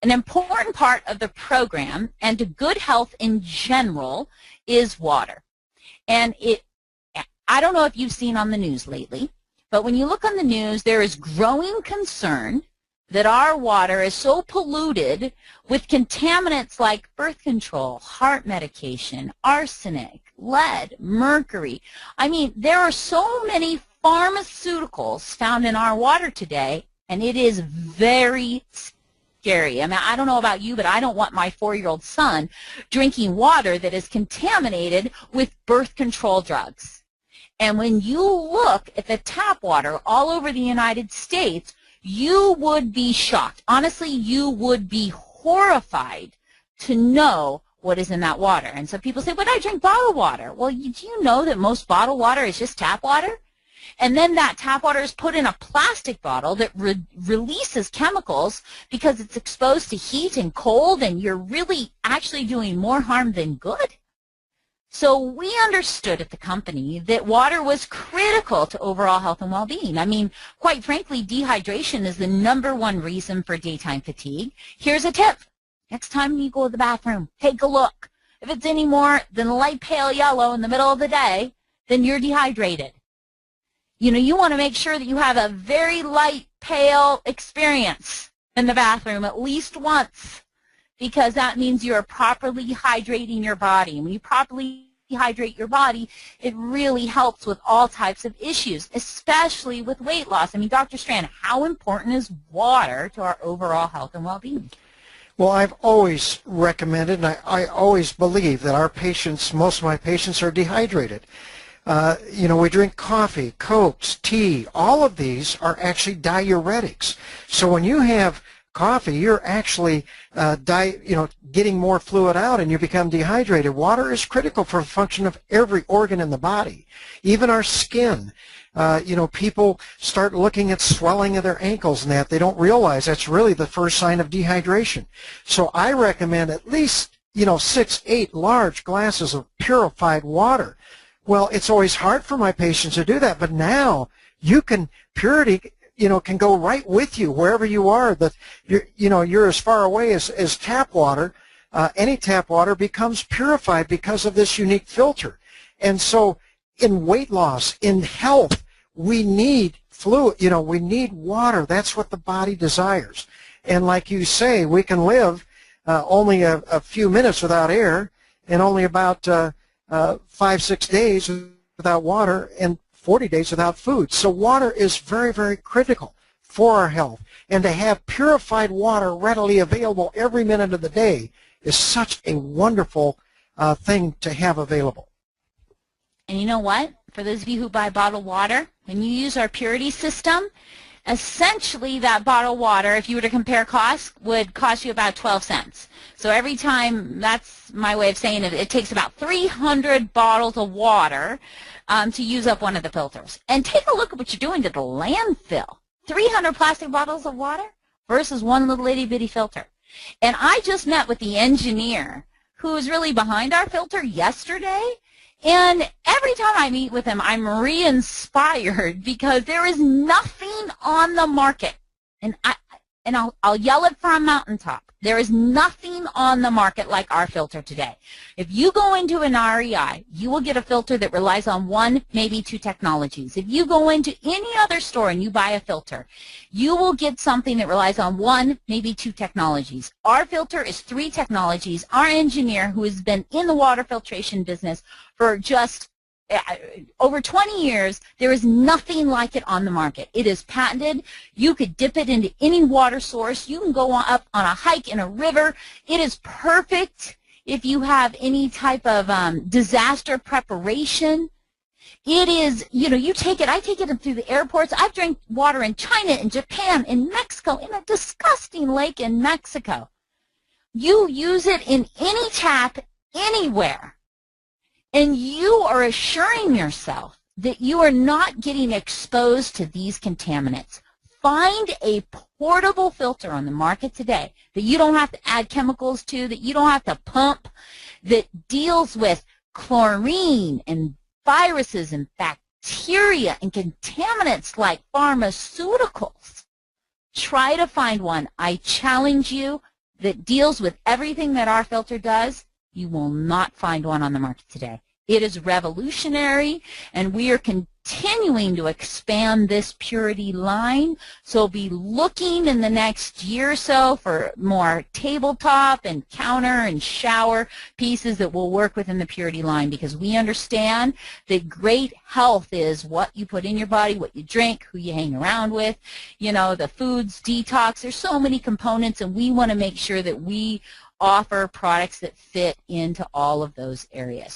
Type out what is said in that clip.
An important part of the program and to good health in general is water. And I don't know if you've seen on the news lately, but when you look on the news, there is growing concern that our water is so polluted with contaminants like birth control, heart medication, arsenic, lead, mercury. I mean, there are so many pharmaceuticals found in our water today, and it is very scary. I mean, I don't know about you, but I don't want my 4-year-old son drinking water that is contaminated with birth control drugs. And when you look at the tap water all over the United States, you would be shocked. Honestly, you would be horrified to know what is in that water. And so people say, but I drink bottled water. Well, do you know that most bottled water is just tap water? And then that tap water is put in a plastic bottle that releases chemicals because it's exposed to heat and cold, and you're really actually doing more harm than good. So we understood at the company that water was critical to overall health and well-being. I mean, quite frankly, dehydration is the #1 reason for daytime fatigue. Here's a tip. Next time you go to the bathroom, take a look. If it's any more than light pale yellow in the middle of the day, then you're dehydrated. You know, you want to make sure that you have a very light pale experience in the bathroom at least once, because that means you're properly hydrating your body. And when you properly hydrate your body, it really helps with all types of issues, especially with weight loss. I mean, Dr. Strand, how important is water to our overall health and well-being? Well, I've always recommended, and I always believe that our patients, most of my patients are dehydrated. You know, we drink coffee, Cokes, tea. All of these are actually diuretics. So when you have coffee, you're actually getting more fluid out, and you become dehydrated. Water is critical for the function of every organ in the body, even our skin. People start looking at swelling of their ankles and that. They don't realize that's really the first sign of dehydration. So I recommend at least, 6, 8 large glasses of purified water. Well, it's always hard for my patients to do that, but now Purity can go right with you wherever you are. That you're as far away as tap water. Any tap water becomes purified because of this unique filter. And so in weight loss, in health, we need fluid, we need water. That's what the body desires. And like you say, we can live only a few minutes without air, and only about 5-6 days without water, and 40 days without food. So water is very, very critical for our health. And to have purified water readily available every minute of the day is such a wonderful thing to have available. And you know what? For those of you who buy bottled water, when you use our Purity system, essentially that bottled water, if you were to compare costs, would cost you about 12 cents. So every time, that's my way of saying it, it takes about 300 bottles of water to use up one of the filters. And take a look at what you're doing to the landfill. 300 plastic bottles of water versus one little itty-bitty filter. And I just met with the engineer who is really behind our filter yesterday. And every time I meet with him, I'm re-inspired because there is nothing on the market. And I'll yell it from a mountaintop. There is nothing on the market like our filter today. If you go into an REI, you will get a filter that relies on 1, maybe 2 technologies. If you go into any other store and you buy a filter, you will get something that relies on 1, maybe 2 technologies. Our filter is 3 technologies. Our engineer, who has been in the water filtration business for just over 20 years, there is nothing like it on the market. It is patented. You could dip it into any water source. You can go up on a hike in a river. It is perfect if you have any type of disaster preparation. It is, you take it, I take it through the airports. I've drank water in China, in Japan, in Mexico, in a disgusting lake in Mexico. You use it in any tap, anywhere. And you are assuring yourself that you are not getting exposed to these contaminants. Find a portable filter on the market today that you don't have to add chemicals to, that you don't have to pump, that deals with chlorine and viruses and bacteria and contaminants like pharmaceuticals. Try to find one. I challenge you, that deals with everything that our filter does, you will not find one on the market today. It is revolutionary, and we are continuing to expand this Puritii line. So be looking in the next year or so for more tabletop and counter and shower pieces that will work within the Puritii line, because we understand that great health is what you put in your body, what you drink, who you hang around with, you know, the foods, detox. There's so many components, and we want to make sure that we offer products that fit into all of those areas.